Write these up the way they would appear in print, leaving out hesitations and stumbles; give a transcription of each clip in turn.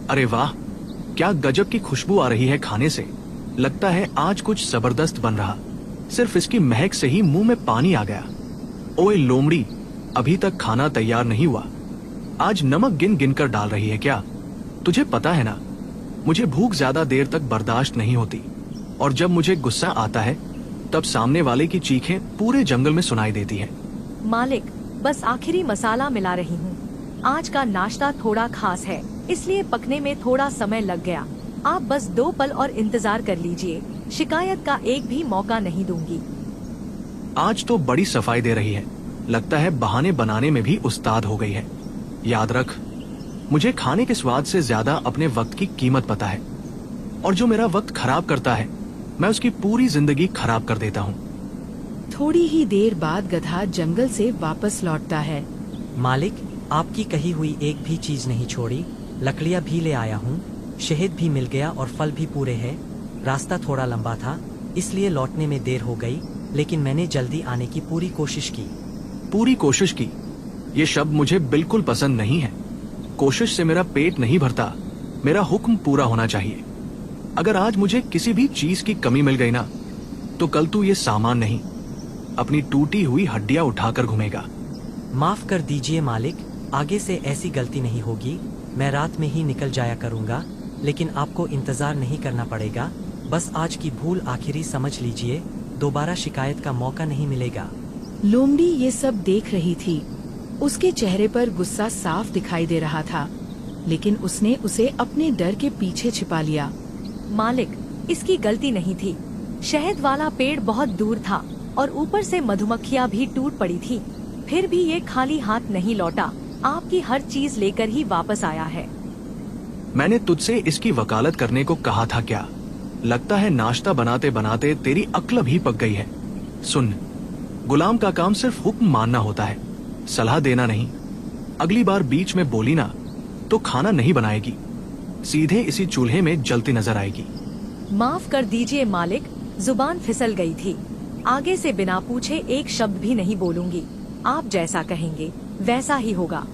अरे वाह, क्या गजब की खुशबू आ रही है खाने से। लगता है आज कुछ जबरदस्त बन रहा। सिर्फ इसकी महक से ही मुंह में पानी आ गया। ओए लोमड़ी, अभी तक खाना तैयार नहीं हुआ। आज नमक गिन गिन कर डाल रही है क्या? तुझे पता है ना, मुझे भूख ज्यादा देर तक बर्दाश्त नहीं होती, और जब मुझे गुस्सा आता है तब सामने वाले की चीखें पूरे जंगल में सुनाई देती हैं। मालिक, बस आखिरी मसाला मिला रही हूँ। आज का नाश्ता थोड़ा खास है, इसलिए पकने में थोड़ा समय लग गया। आप बस 2 पल और इंतजार कर लीजिए, शिकायत का एक भी मौका नहीं दूंगी। आज तो बड़ी सफाई दे रही है, लगता है बहाने बनाने में भी उस्ताद हो गई है। याद रख, मुझे खाने के स्वाद से ज्यादा अपने वक्त की कीमत पता है, और जो मेरा वक्त खराब करता है मैं उसकी पूरी जिंदगी खराब कर देता हूँ। थोड़ी ही देर बाद गधा जंगल से वापस लौटता है। मालिक, आपकी कही हुई एक भी चीज नहीं छोड़ी। लकड़ियाँ भी ले आया हूँ, शहद भी मिल गया और फल भी पूरे हैं। रास्ता थोड़ा लंबा था, इसलिए लौटने में देर हो गई, लेकिन मैंने जल्दी आने की पूरी कोशिश की। पूरी कोशिश की, ये शब्द मुझे बिल्कुल पसंद नहीं है। कोशिश से मेरा पेट नहीं भरता, मेरा हुक्म पूरा होना चाहिए। अगर आज मुझे किसी भी चीज की कमी मिल गई ना, तो कल तू ये सामान नहीं, अपनी टूटी हुई हड्डियां उठाकर घूमेगा। माफ कर दीजिए मालिक, आगे से ऐसी गलती नहीं होगी। मैं रात में ही निकल जाया करूँगा, लेकिन आपको इंतजार नहीं करना पड़ेगा। बस आज की भूल आखिरी समझ लीजिए, दोबारा शिकायत का मौका नहीं मिलेगा। लोमड़ी ये सब देख रही थी। उसके चेहरे पर गुस्सा साफ दिखाई दे रहा था, लेकिन उसने उसे अपने डर के पीछे छिपा लिया। मालिक, इसकी गलती नहीं थी। शहद वाला पेड़ बहुत दूर था और ऊपर से मधुमक्खियाँ भी टूट पड़ी थी। फिर भी ये खाली हाथ नहीं लौटा, आपकी हर चीज लेकर ही वापस आया है। मैंने तुझसे इसकी वकालत करने को कहा था क्या? लगता है नाश्ता बनाते बनाते तेरी अक्ल भी पक गई है। सुन, गुलाम का काम सिर्फ हुक्म मानना होता है, सलाह देना नहीं। अगली बार बीच में बोली ना तो खाना नहीं बनाएगी, सीधे इसी चूल्हे में जलती नजर आएगी। माफ कर दीजिए मालिक, जुबान फिसल गई थी। आगे से बिना पूछे एक शब्द भी नहीं बोलूंगी। आप जैसा कहेंगे वैसा ही होगा।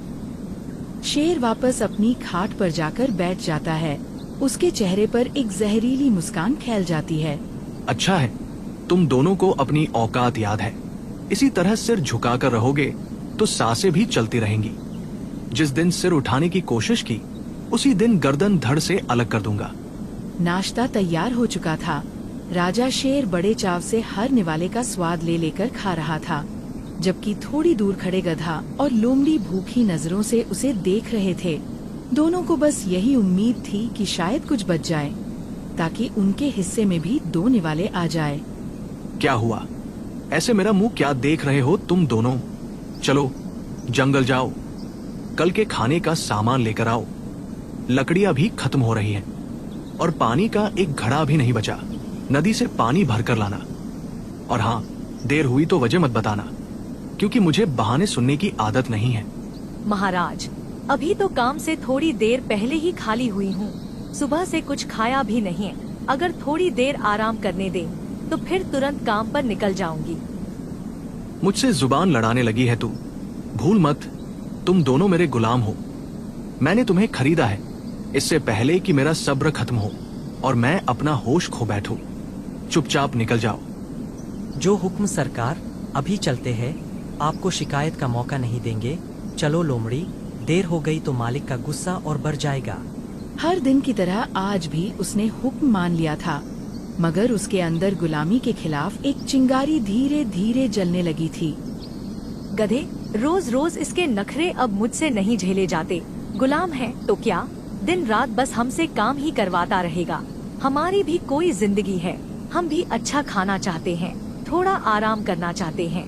शेर वापस अपनी खाट पर जाकर बैठ जाता है। उसके चेहरे पर एक जहरीली मुस्कान फैल जाती है। अच्छा है, तुम दोनों को अपनी औकात याद है। इसी तरह सिर झुकाकर रहोगे तो सांसें भी चलती रहेंगी। जिस दिन सिर उठाने की कोशिश की, उसी दिन गर्दन धड़ से अलग कर दूंगा। नाश्ता तैयार हो चुका था। राजा शेर बड़े चाव से हर निवाले का स्वाद ले लेकर खा रहा था, जबकि थोड़ी दूर खड़े गधा और लोमड़ी भूखी नजरों से उसे देख रहे थे। दोनों को बस यही उम्मीद थी कि शायद कुछ बच जाए, ताकि उनके हिस्से में भी 2 निवाले आ जाए। क्या हुआ? ऐसे मेरा मुंह क्या देख रहे हो तुम दोनों? चलो जंगल जाओ, कल के खाने का सामान लेकर आओ। लकड़ियां भी खत्म हो रही हैं, और पानी का एक घड़ा भी नहीं बचा। नदी से पानी भरकर लाना। और हाँ, देर हुई तो वजह मत बताना, क्योंकि मुझे बहाने सुनने की आदत नहीं है। महाराज, अभी तो काम से थोड़ी देर पहले ही खाली हुई हूँ। सुबह से कुछ खाया भी नहीं है। अगर थोड़ी देर आराम करने दें तो फिर तुरंत काम पर निकल जाऊंगी। मुझसे जुबान लड़ाने लगी है तू। भूल मत, तुम दोनों मेरे गुलाम हो। मैंने तुम्हें खरीदा है इससे पहले कि मेरा सब्र खत्म हो और मैं अपना होश खो बैठूं। चुपचाप निकल जाओ। जो हुक्म सरकार, अभी चलते हैं, आपको शिकायत का मौका नहीं देंगे। चलो लोमड़ी, देर हो गई तो मालिक का गुस्सा और बढ़ जाएगा। हर दिन की तरह आज भी उसने हुक्म मान लिया था, मगर उसके अंदर गुलामी के खिलाफ एक चिंगारी धीरे धीरे जलने लगी थी। गधे, रोज रोज इसके नखरे अब मुझसे नहीं झेले जाते। गुलाम है तो क्या, दिन रात बस हमसे काम ही करवाता रहेगा। हमारी भी कोई जिंदगी है, हम भी अच्छा खाना चाहते हैं, थोड़ा आराम करना चाहते हैं।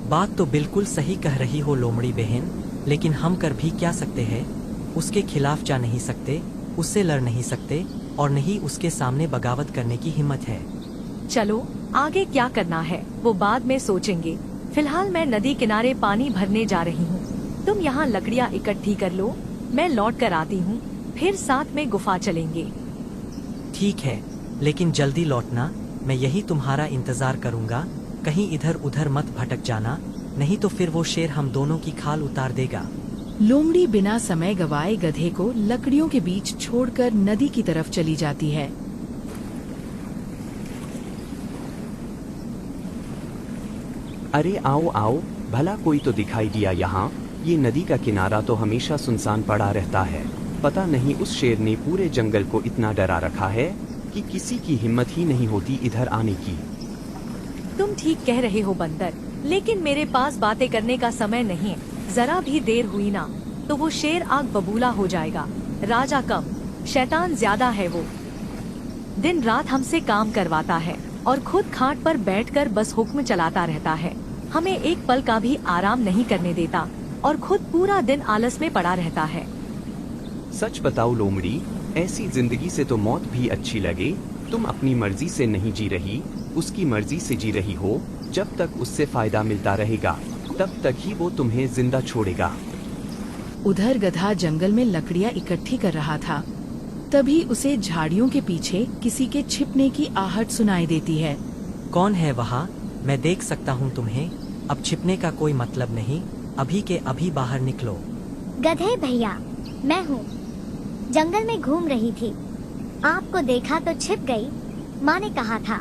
बात तो बिल्कुल सही कह रही हो लोमड़ी बहन, लेकिन हम कर भी क्या सकते हैं? उसके खिलाफ जा नहीं सकते, उससे लड़ नहीं सकते, और नहीं उसके सामने बगावत करने की हिम्मत है। चलो आगे क्या करना है वो बाद में सोचेंगे। फिलहाल मैं नदी किनारे पानी भरने जा रही हूँ। तुम यहाँ लकड़ियाँ इकट्ठी कर लो, मैं लौट कर आती हूँ, फिर साथ में गुफा चलेंगे। ठीक है, लेकिन जल्दी लौटना। मैं यही तुम्हारा इंतजार करूँगा। कहीं इधर उधर मत भटक जाना, नहीं तो फिर वो शेर हम दोनों की खाल उतार देगा। लोमड़ी बिना समय गवाए गधे को लकड़ियों के बीच छोड़कर नदी की तरफ चली जाती है। अरे आओ आओ, भला कोई तो दिखाई दिया यहाँ। ये नदी का किनारा तो हमेशा सुनसान पड़ा रहता है। पता नहीं उस शेर ने पूरे जंगल को इतना डरा रखा है कि किसी की हिम्मत ही नहीं होती इधर आने की। तुम ठीक कह रहे हो बंदर, लेकिन मेरे पास बातें करने का समय नहीं है। जरा भी देर हुई ना तो वो शेर आग बबूला हो जाएगा। राजा कम, शैतान ज्यादा है वो। दिन रात हमसे काम करवाता है और खुद खाट पर बैठकर बस हुक्म चलाता रहता है। हमें एक पल का भी आराम नहीं करने देता और खुद पूरा दिन आलस में पड़ा रहता है। सच बताओ लोमड़ी, ऐसी जिंदगी से तो मौत भी अच्छी लगे। तुम अपनी मर्जी से नहीं जी रही, उसकी मर्जी से जी रही हो। जब तक उससे फायदा मिलता रहेगा तब तक ही वो तुम्हें जिंदा छोड़ेगा। उधर गधा जंगल में लकड़ियां इकट्ठी कर रहा था। तभी उसे झाड़ियों के पीछे किसी के छिपने की आहट सुनाई देती है। कौन है वहाँ? मैं देख सकता हूँ तुम्हें। अब छिपने का कोई मतलब नहीं, अभी के अभी बाहर निकलो। गधे भैया, मैं हूँ। जंगल में घूम रही थी, आपको देखा तो छिप गई। माँ ने कहा था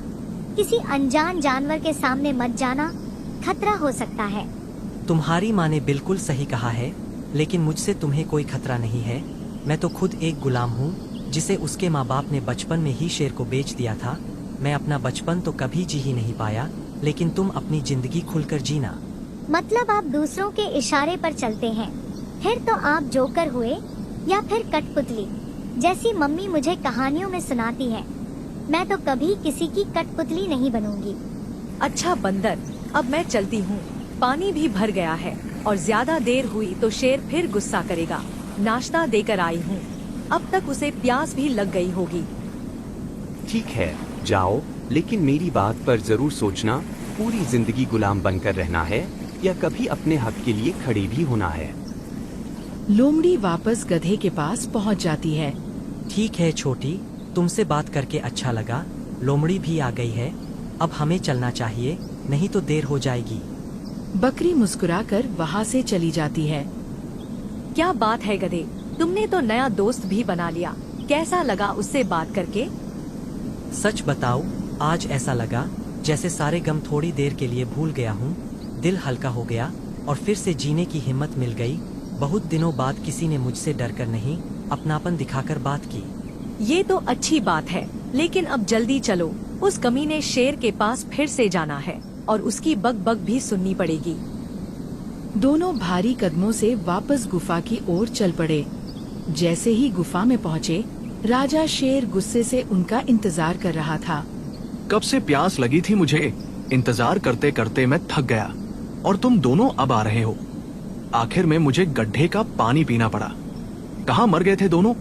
किसी अनजान जानवर के सामने मत जाना, खतरा हो सकता है। तुम्हारी माँ ने बिल्कुल सही कहा है, लेकिन मुझसे तुम्हें कोई खतरा नहीं है। मैं तो खुद एक गुलाम हूँ जिसे उसके माँ बाप ने बचपन में ही शेर को बेच दिया था। मैं अपना बचपन तो कभी जी ही नहीं पाया, लेकिन तुम अपनी जिंदगी खुलकर जीना। मतलब आप दूसरों के इशारे पर चलते हैं? फिर तो आप जोकर हुए या फिर कठपुतली, जैसी मम्मी मुझे कहानियों में सुनाती है। मैं तो कभी किसी की कठपुतली नहीं बनूंगी। अच्छा बंदर, अब मैं चलती हूँ। पानी भी भर गया है और ज्यादा देर हुई तो शेर फिर गुस्सा करेगा। नाश्ता देकर आई हूँ, अब तक उसे प्यास भी लग गई होगी। ठीक है, जाओ, लेकिन मेरी बात पर जरूर सोचना। पूरी जिंदगी गुलाम बनकर रहना है या कभी अपने हक के लिए खड़े भी होना है। लोमड़ी वापस गधे के पास पहुंच जाती है। ठीक है छोटी, तुमसे बात करके अच्छा लगा। लोमड़ी भी आ गई है, अब हमें चलना चाहिए, नहीं तो देर हो जाएगी। बकरी मुस्कुराकर वहाँ से चली जाती है। क्या बात है गधे, तुमने तो नया दोस्त भी बना लिया। कैसा लगा उससे बात करके? सच बताओ, आज ऐसा लगा जैसे सारे गम थोड़ी देर के लिए भूल गया हूँ। दिल हल्का हो गया और फिर से जीने की हिम्मत मिल गई। बहुत दिनों बाद किसी ने मुझसे डरकर नहीं, अपनापन दिखाकर बात की। ये तो अच्छी बात है, लेकिन अब जल्दी चलो। उस कमीने शेर के पास फिर से जाना है और उसकी बक बक भी सुननी पड़ेगी। दोनों भारी कदमों से वापस गुफा की ओर चल पड़े। जैसे ही गुफा में पहुँचे, राजा शेर गुस्से से उनका इंतजार कर रहा था। कब से प्यास लगी थी मुझे, इंतजार करते करते मैं थक गया और तुम दोनों अब आ रहे हो। आखिर में मुझे गड्ढे का पानी पीना पड़ा। कहाँ मर गए थे दोनों?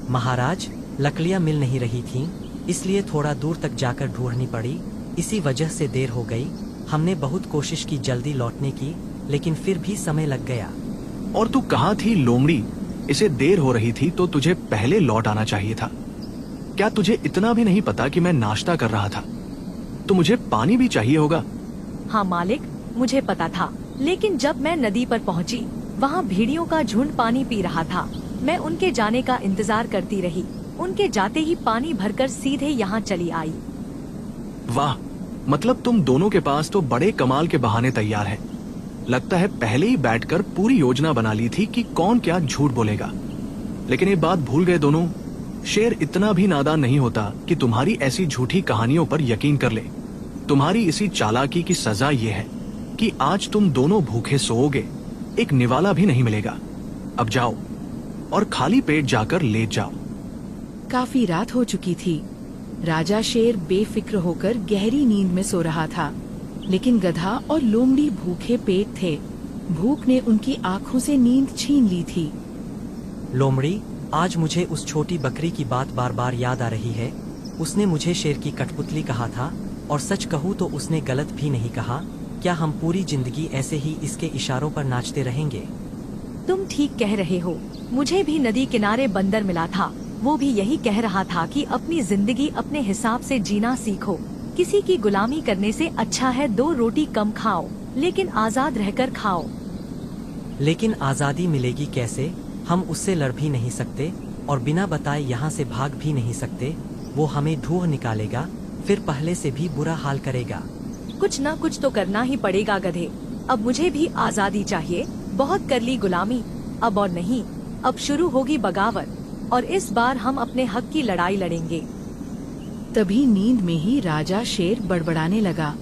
महाराज, लकड़ियाँ मिल नहीं रही थीं, इसलिए थोड़ा दूर तक जाकर ढूंढनी पड़ी। इसी वजह से देर हो गई। हमने बहुत कोशिश की जल्दी लौटने की, लेकिन फिर भी समय लग गया। और तू कहाँ थी लोमड़ी? इसे देर हो रही थी तो तुझे पहले लौट आना चाहिए था। क्या तुझे इतना भी नहीं पता कि मैं नाश्ता कर रहा था? तो मुझे पानी भी चाहिए होगा। हाँ मालिक, मुझे पता था, लेकिन जब मैं नदी पर पहुंची, वहाँ भेड़ियों का झुंड पानी पी रहा था। मैं उनके जाने का इंतजार करती रही। उनके जाते ही पानी भरकर सीधे यहाँ चली आई। वाह, मतलब तुम दोनों के पास तो बड़े कमाल के बहाने तैयार हैं। लगता है पहले ही बैठकर पूरी योजना बना ली थी कि कौन क्या झूठ बोलेगा। लेकिन ये बात भूल गए दोनों, शेर इतना भी नादान नहीं होता कि तुम्हारी ऐसी झूठी कहानियों पर यकीन कर ले। तुम्हारी इसी चालाकी की सजा ये है कि आज तुम दोनों भूखे सोओगे, एक निवाला भी नहीं मिलेगा। अब जाओ और खाली पेट जाकर लेट जाओ। काफी रात हो चुकी थी। राजा शेर बेफिक्र होकर गहरी नींद में सो रहा था, लेकिन गधा और लोमड़ी भूखे पेट थे। भूख ने उनकी आंखों से नींद छीन ली थी। लोमड़ी, आज मुझे उस छोटी बकरी की बात बार बार याद आ रही है। उसने मुझे शेर की कठपुतली कहा था, और सच कहूँ तो उसने गलत भी नहीं कहा। क्या हम पूरी जिंदगी ऐसे ही इसके इशारों पर नाचते रहेंगे? तुम ठीक कह रहे हो। मुझे भी नदी किनारे बंदर मिला था, वो भी यही कह रहा था कि अपनी जिंदगी अपने हिसाब से जीना सीखो। किसी की गुलामी करने से अच्छा है 2 रोटी कम खाओ, लेकिन आजाद रहकर खाओ। लेकिन आज़ादी मिलेगी कैसे? हम उससे लड़ भी नहीं सकते और बिना बताए यहाँ से भाग भी नहीं सकते। वो हमें ढूंढ निकालेगा, फिर पहले से भी बुरा हाल करेगा। कुछ ना कुछ तो करना ही पड़ेगा गधे। अब मुझे भी आज़ादी चाहिए। बहुत कर ली गुलामी, अब और नहीं। अब शुरू होगी बगावत और इस बार हम अपने हक की लड़ाई लड़ेंगे। तभी नींद में ही राजा शेर बड़बड़ाने लगा।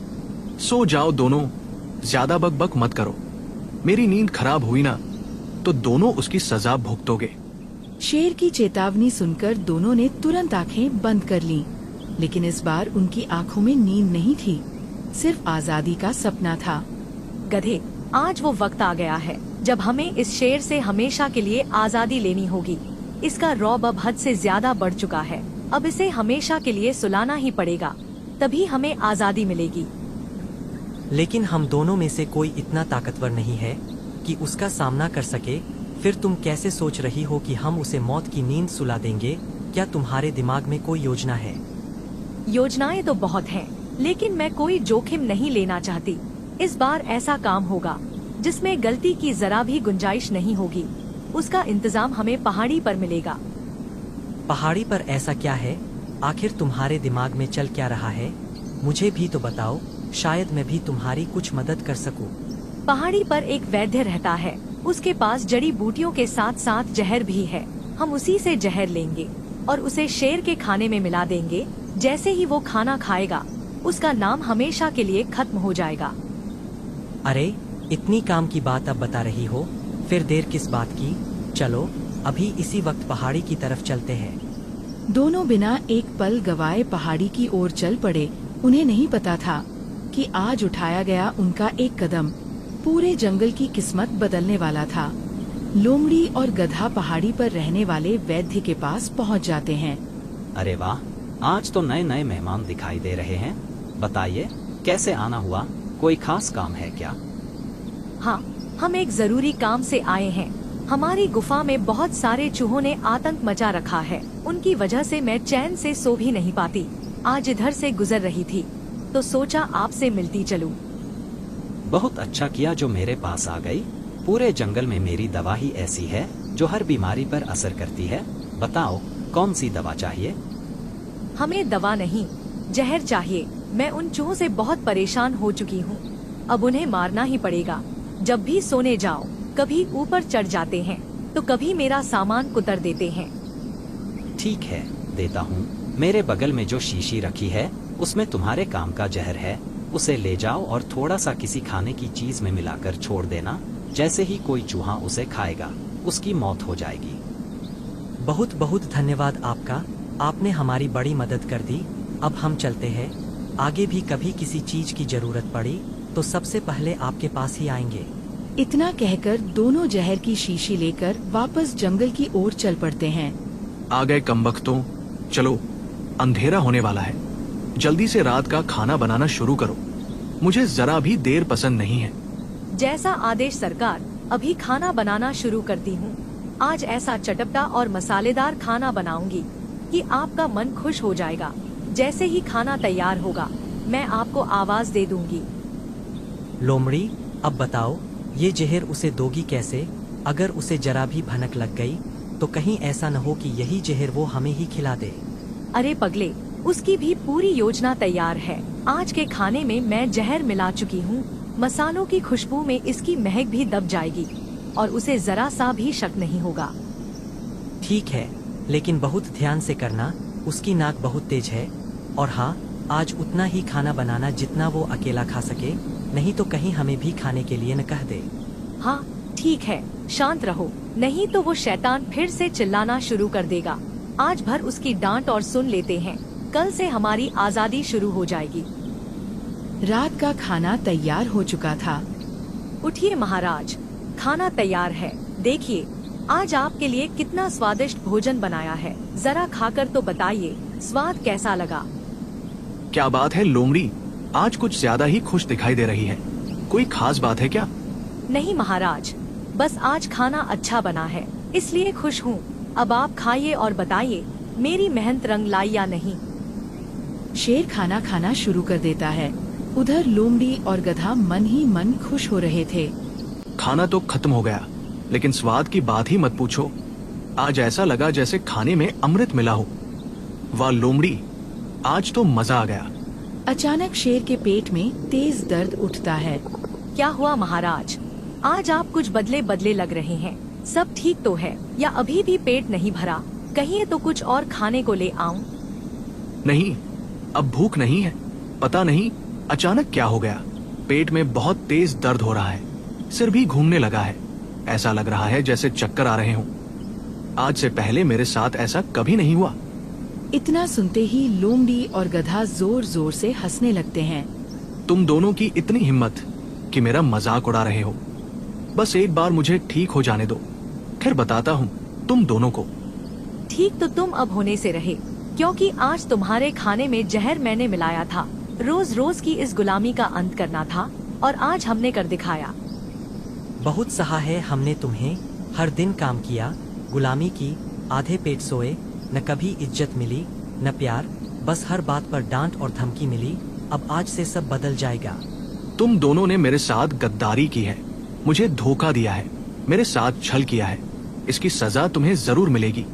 सो जाओ दोनों, ज्यादा बकबक मत करो। मेरी नींद खराब हुई ना तो दोनों उसकी सजा भुगतोगे। शेर की चेतावनी सुनकर दोनों ने तुरंत आंखें बंद कर लीं। लेकिन इस बार उनकी आंखों में नींद नहीं थी, सिर्फ आजादी का सपना था। गधे, आज वो वक्त आ गया है जब हमें इस शेर से हमेशा के लिए आज़ादी लेनी होगी। इसका रौब अब हद से ज्यादा बढ़ चुका है। अब इसे हमेशा के लिए सुलाना ही पड़ेगा, तभी हमें आज़ादी मिलेगी। लेकिन हम दोनों में से कोई इतना ताकतवर नहीं है कि उसका सामना कर सके। फिर तुम कैसे सोच रही हो कि हम उसे मौत की नींद सुला देंगे? क्या तुम्हारे दिमाग में कोई योजना है? योजनाएं तो बहुत हैं, लेकिन मैं कोई जोखिम नहीं लेना चाहती। इस बार ऐसा काम होगा जिसमें गलती की जरा भी गुंजाइश नहीं होगी। उसका इंतजाम हमें पहाड़ी पर मिलेगा। पहाड़ी पर ऐसा क्या है? आखिर तुम्हारे दिमाग में चल क्या रहा है? मुझे भी तो बताओ, शायद मैं भी तुम्हारी कुछ मदद कर सकूं। पहाड़ी पर एक वैद्य रहता है, उसके पास जड़ी बूटियों के साथ साथ जहर भी है। हम उसी से जहर लेंगे और उसे शेर के खाने में मिला देंगे। जैसे ही वो खाना खाएगा, उसका नाम हमेशा के लिए खत्म हो जाएगा। अरे, इतनी काम की बात अब बता रही हो, फिर देर किस बात की? चलो अभी इसी वक्त पहाड़ी की तरफ चलते हैं। दोनों बिना एक पल गवाए पहाड़ी की ओर चल पड़े। उन्हें नहीं पता था कि आज उठाया गया उनका एक कदम पूरे जंगल की किस्मत बदलने वाला था। लोमड़ी और गधा पहाड़ी पर रहने वाले वैद्य के पास पहुंच जाते हैं। अरे वाह, आज तो नए नए मेहमान दिखाई दे रहे हैं। बताइए, कैसे आना हुआ? कोई खास काम है क्या? हाँ, हम एक जरूरी काम से आए हैं। हमारी गुफा में बहुत सारे चूहों ने आतंक मचा रखा है। उनकी वजह से मैं चैन से सो भी नहीं पाती। आज इधर से गुजर रही थी तो सोचा आपसे मिलती चलूं। बहुत अच्छा किया जो मेरे पास आ गई। पूरे जंगल में मेरी दवा ही ऐसी है जो हर बीमारी पर असर करती है। बताओ, कौन सी दवा चाहिए? हमें दवा नहीं, जहर चाहिए। मैं उन चूहों से बहुत परेशान हो चुकी हूँ। अब उन्हें मारना ही पड़ेगा। जब भी सोने जाओ, कभी ऊपर चढ़ जाते हैं तो कभी मेरा सामान कुतर देते हैं। ठीक है, देता हूँ। मेरे बगल में जो शीशी रखी है उसमें तुम्हारे काम का जहर है। उसे ले जाओ और थोड़ा सा किसी खाने की चीज में मिलाकर छोड़ देना। जैसे ही कोई चूहा उसे खाएगा, उसकी मौत हो जाएगी। बहुत बहुत धन्यवाद आपका, आपने हमारी बड़ी मदद कर दी। अब हम चलते हैं। आगे भी कभी किसी चीज की जरूरत पड़ी तो सबसे पहले आपके पास ही आएंगे। इतना कहकर दोनों जहर की शीशी लेकर वापस जंगल की ओर चल पड़ते हैं। आ गए कमबख्तों, चलो अंधेरा होने वाला है। जल्दी से रात का खाना बनाना शुरू करो। मुझे जरा भी देर पसंद नहीं है। जैसा आदेश सरकार। अभी खाना बनाना शुरू करती हूँ। आज ऐसा चटपटा और मसालेदार खाना बनाऊंगी कि आपका मन खुश हो जाएगा। जैसे ही खाना तैयार होगा, मैं आपको आवाज दे दूंगी। लोमड़ी, अब बताओ, ये जहर उसे दोगी कैसे? अगर उसे जरा भी भनक लग गई तो कहीं ऐसा न हो कि यही जहर वो हमें ही खिला दे। अरे पगले, उसकी भी पूरी योजना तैयार है। आज के खाने में मैं जहर मिला चुकी हूँ। मसालों की खुशबू में इसकी महक भी दब जाएगी और उसे जरा सा भी शक नहीं होगा। ठीक है, लेकिन बहुत ध्यान से करना। उसकी नाक बहुत तेज है। और हाँ, आज उतना ही खाना बनाना जितना वो अकेला खा सके, नहीं तो कहीं हमें भी खाने के लिए न कह दे। हाँ ठीक है, शांत रहो, नहीं तो वो शैतान फिर से चिल्लाना शुरू कर देगा। आज भर उसकी डांट और सुन लेते हैं, कल से हमारी आजादी शुरू हो जाएगी। रात का खाना तैयार हो चुका था। उठिए महाराज, खाना तैयार है। देखिए, आज आपके लिए कितना स्वादिष्ट भोजन बनाया है। जरा खाकर तो बताइए, स्वाद कैसा लगा? क्या बात है लोमड़ी, आज कुछ ज्यादा ही खुश दिखाई दे रही है। कोई खास बात है क्या? नहीं महाराज, बस आज खाना अच्छा बना है, इसलिए खुश हूँ। अब आप खाइए और बताइए, मेरी मेहनत रंग लाई या नहीं। शेर खाना खाना शुरू कर देता है। उधर लोमड़ी और गधा मन ही मन खुश हो रहे थे। खाना तो खत्म हो गया, लेकिन स्वाद की बात ही मत पूछो। आज ऐसा लगा जैसे खाने में अमृत मिला हो। वाह लोमड़ी, आज तो मजा आ गया। अचानक शेर के पेट में तेज दर्द उठता है। क्या हुआ महाराज? आज आप कुछ बदले बदले लग रहे हैं। सब ठीक तो है या अभी भी पेट नहीं भरा? कहिए तो कुछ और खाने को ले आऊं? नहीं, अब भूख नहीं है। पता नहीं अचानक क्या हो गया, पेट में बहुत तेज दर्द हो रहा है, सिर भी घूमने लगा है। ऐसा लग रहा है जैसे चक्कर आ रहे हों। आज से पहले मेरे साथ ऐसा कभी नहीं हुआ। इतना सुनते ही लोमड़ी और गधा जोर जोर से हंसने लगते हैं। तुम दोनों की इतनी हिम्मत कि मेरा मजाक उड़ा रहे हो। बस एक बार मुझे ठीक हो जाने दो, फिर बताता हूँ तुम दोनों को। ठीक तो तुम अब होने से रहे, क्योंकि आज तुम्हारे खाने में जहर मैंने मिलाया था। रोज रोज की इस गुलामी का अंत करना था और आज हमने कर दिखाया। बहुत सहा है हमने तुम्हें, हर दिन काम किया, गुलामी की, आधे पेट सोए, न कभी इज्जत मिली न प्यार, बस हर बात पर डांट और धमकी मिली। अब आज से सब बदल जाएगा। तुम दोनों ने मेरे साथ गद्दारी की है, मुझे धोखा दिया है, मेरे साथ छल किया है। इसकी सजा तुम्हें जरूर मिलेगी।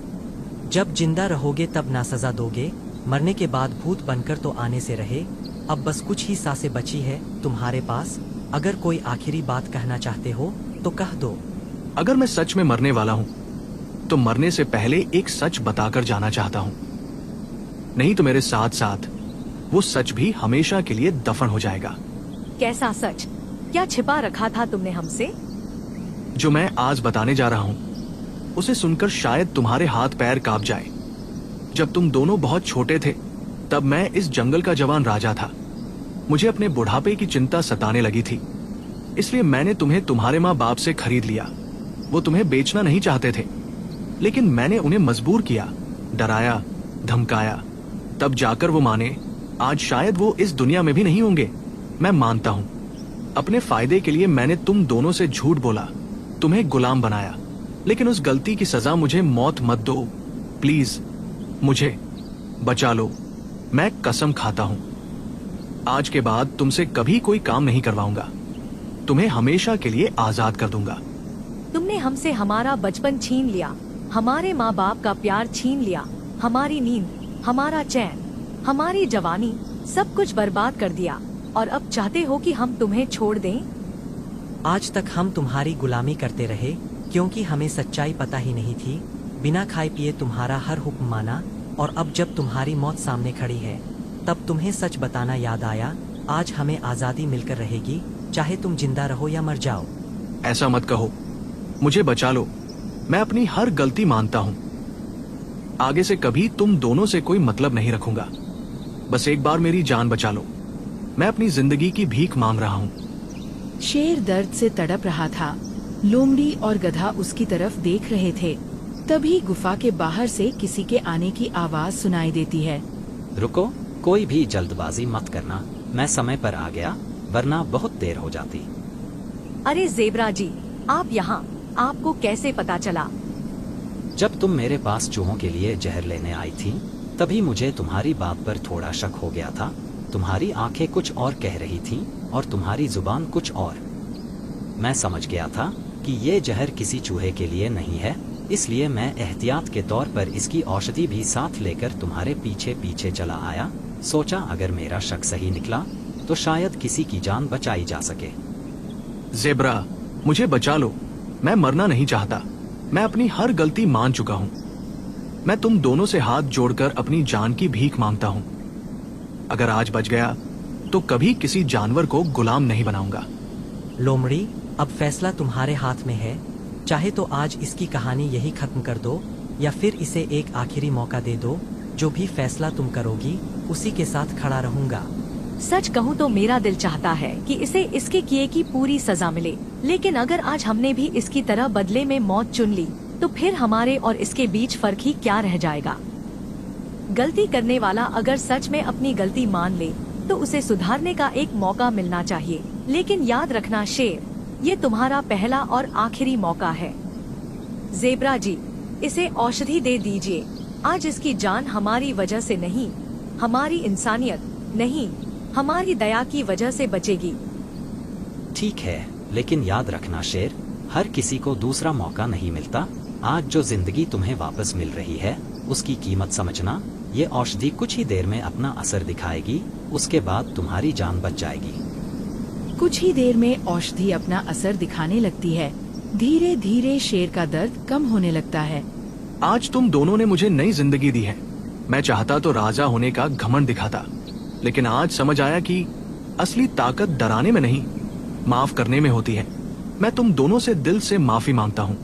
जब जिंदा रहोगे तब ना सजा दोगे, मरने के बाद भूत बनकर तो आने से रहे। अब बस कुछ ही सांसें बची है तुम्हारे पास। अगर कोई आखिरी बात कहना चाहते हो तो कह दो। अगर मैं सच में मरने वाला हूँ तो मरने से पहले एक सच बताकर जाना चाहता हूँ, नहीं तो मेरे साथ साथ वो सच भी हमेशा के लिए दफन हो जाएगा। कैसा सच? क्या छिपा रखा था तुमने हमसे? जो मैं आज बताने जा रहा हूँ उसे सुनकर शायद तुम्हारे हाथ पैर कांप जाए। जब तुम दोनों बहुत छोटे थे तब मैं इस जंगल का जवान राजा था। मुझे अपने बुढ़ापे की चिंता सताने लगी थी, इसलिए मैंने तुम्हें तुम्हारे माँ बाप से खरीद लिया। वो तुम्हें बेचना नहीं चाहते थे, लेकिन मैंने उन्हें मजबूर किया, डराया, धमकाया, तब जाकर वो माने। आज शायद वो इस दुनिया में भी नहीं होंगे, मैं मानता हूँ। अपने फायदे के लिए मैंने तुम दोनों से झूठ बोला, तुम्हें गुलाम बनाया, लेकिन उस गलती की सजा मुझे मौत मत दो। प्लीज मुझे बचा लो, मैं कसम खाता हूँ। आज के बाद तुमसे कभी कोई काम नहीं करवाऊंगा, तुम्हें हमेशा के लिए आजाद कर दूंगा। तुमने हमसे हमारा बचपन छीन लिया, हमारे माँ बाप का प्यार छीन लिया, हमारी नींद, हमारा चैन, हमारी जवानी, सब कुछ बर्बाद कर दिया, और अब चाहते हो कि हम तुम्हें छोड़ दें? आज तक हम तुम्हारी गुलामी करते रहे क्योंकि हमें सच्चाई पता ही नहीं थी। बिना खाए पिए तुम्हारा हर हुक्म माना, और अब जब तुम्हारी मौत सामने खड़ी है तब तुम्हें सच बताना याद आया। आज हमें आजादी मिलकर रहेगी, चाहे तुम जिंदा रहो या मर जाओ। ऐसा मत कहो, मुझे बचा लो, मैं अपनी हर गलती मानता हूँ। आगे से कभी तुम दोनों से कोई मतलब नहीं रखूंगा। बस एक बार मेरी जान बचा लो, मैं अपनी जिंदगी की भीख मांग रहा हूँ। शेर दर्द से तड़प रहा था। लोमड़ी और गधा उसकी तरफ देख रहे थे। तभी गुफा के बाहर से किसी के आने की आवाज सुनाई देती है। रुको, कोई भी जल्दबाजी मत करना, मैं समय पर आ गया, वरना बहुत देर हो जाती। अरे ज़ेब्रा जी, आप यहाँ, आपको कैसे पता चला? जब तुम मेरे पास चूहों के लिए जहर लेने आई थी तभी मुझे तुम्हारी बात पर थोड़ा शक हो गया था। तुम्हारी आंखें कुछ और कह रही थीं और तुम्हारी जुबान कुछ और। मैं समझ गया था कि ये जहर किसी चूहे के लिए नहीं है, इसलिए मैं एहतियात के तौर पर इसकी औषधि भी साथ लेकर तुम्हारे पीछे पीछे चला आया। सोचा अगर मेरा शक सही निकला तो शायद किसी की जान बचाई जा सके। ज़ेब्रा, मुझे बचा लो, मैं मरना नहीं चाहता। मैं अपनी हर गलती मान चुका हूँ। मैं तुम दोनों से हाथ जोड़कर अपनी जान की भीख मांगता हूँ। अगर आज बच गया तो कभी किसी जानवर को गुलाम नहीं बनाऊंगा। लोमड़ी, अब फैसला तुम्हारे हाथ में है। चाहे तो आज इसकी कहानी यही खत्म कर दो, या फिर इसे एक आखिरी मौका दे दो। जो भी फैसला तुम करोगी उसी के साथ खड़ा रहूंगा। सच कहूँ तो मेरा दिल चाहता है कि इसे इसके किए की पूरी सजा मिले, लेकिन अगर आज हमने भी इसकी तरह बदले में मौत चुन ली तो फिर हमारे और इसके बीच फर्क ही क्या रह जाएगा। गलती करने वाला अगर सच में अपनी गलती मान ले तो उसे सुधारने का एक मौका मिलना चाहिए। लेकिन याद रखना शेर, ये तुम्हारा पहला और आखिरी मौका है। ज़ेब्रा जी, इसे औषधि दे दीजिए। आज इसकी जान हमारी वजह से नहीं, हमारी इंसानियत नहीं, हमारी दया की वजह से बचेगी। ठीक है, लेकिन याद रखना शेर, हर किसी को दूसरा मौका नहीं मिलता। आज जो जिंदगी तुम्हें वापस मिल रही है उसकी कीमत समझना। ये औषधि कुछ ही देर में अपना असर दिखाएगी, उसके बाद तुम्हारी जान बच जाएगी। कुछ ही देर में औषधि अपना असर दिखाने लगती है। धीरे धीरे शेर का दर्द कम होने लगता है। आज तुम दोनों ने मुझे नई जिंदगी दी है। मैं चाहता तो राजा होने का घमंड दिखाता, लेकिन आज समझ आया कि असली ताकत डराने में नहीं, माफ करने में होती है। मैं तुम दोनों से दिल से माफी मांगता हूँ।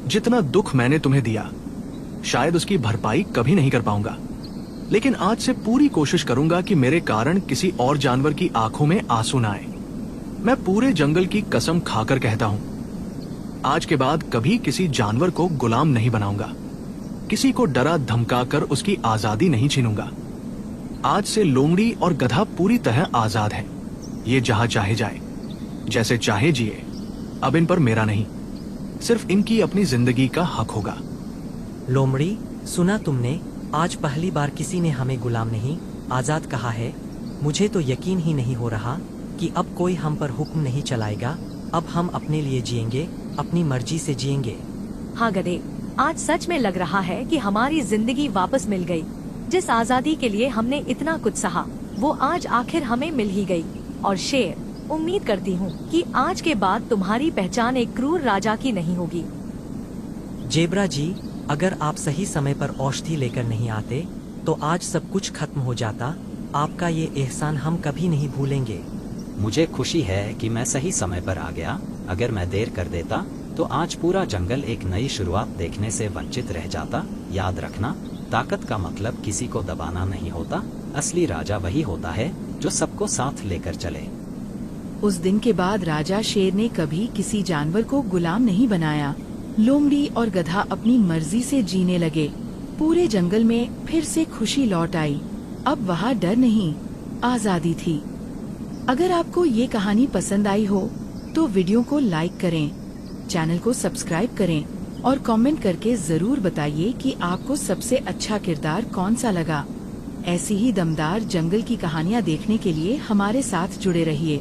जितना दुख मैंने तुम्हें दिया, शायद उसकी भरपाई कभी नहीं कर पाऊंगा, लेकिन आज से पूरी कोशिश करूंगा कि मेरे कारण किसी और जानवर की आंखों में आंसू न आए। मैं पूरे जंगल की कसम खाकर कहता हूं, आज के बाद कभी किसी जानवर को गुलाम नहीं बनाऊंगा, किसी को डरा धमकाकर उसकी आजादी नहीं छीनूंगा। आज से लोमड़ी और गधा पूरी तरह आजाद है। ये जहां चाहे जाए, जैसे चाहे जिए। अब इन पर मेरा नहीं, सिर्फ इनकी अपनी जिंदगी का हक होगा। लोमड़ी, सुना तुमने? आज पहली बार किसी ने हमें गुलाम नहीं, आजाद कहा है। मुझे तो यकीन ही नहीं हो रहा कि अब कोई हम पर हुक्म नहीं चलाएगा। अब हम अपने लिए जिएंगे, अपनी मर्जी से जिएंगे। हाँ गधे, आज सच में लग रहा है कि हमारी जिंदगी वापस मिल गई। जिस आजादी के लिए हमने इतना कुछ सहा, वो आज आखिर हमें मिल ही गई। और शेर, उम्मीद करती हूँ कि आज के बाद तुम्हारी पहचान एक क्रूर राजा की नहीं होगी। जेब्रा जी, अगर आप सही समय पर औषधि लेकर नहीं आते तो आज सब कुछ खत्म हो जाता। आपका ये एहसान हम कभी नहीं भूलेंगे। मुझे खुशी है कि मैं सही समय पर आ गया। अगर मैं देर कर देता तो आज पूरा जंगल एक नई शुरुआत देखने से वंचित रह जाता। याद रखना, ताकत का मतलब किसी को दबाना नहीं होता। असली राजा वही होता है जो सबको साथ लेकर चले। उस दिन के बाद राजा शेर ने कभी किसी जानवर को गुलाम नहीं बनाया। लोमड़ी और गधा अपनी मर्जी से जीने लगे। पूरे जंगल में फिर से खुशी लौट आई। अब वहाँ डर नहीं, आजादी थी। अगर आपको ये कहानी पसंद आई हो तो वीडियो को लाइक करें, चैनल को सब्सक्राइब करें और कमेंट करके जरूर बताइए कि आपको सबसे अच्छा किरदार कौन सा लगा। ऐसी ही दमदार जंगल की कहानियाँ देखने के लिए हमारे साथ जुड़े रहिए।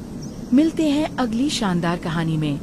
मिलते हैं अगली शानदार कहानी में।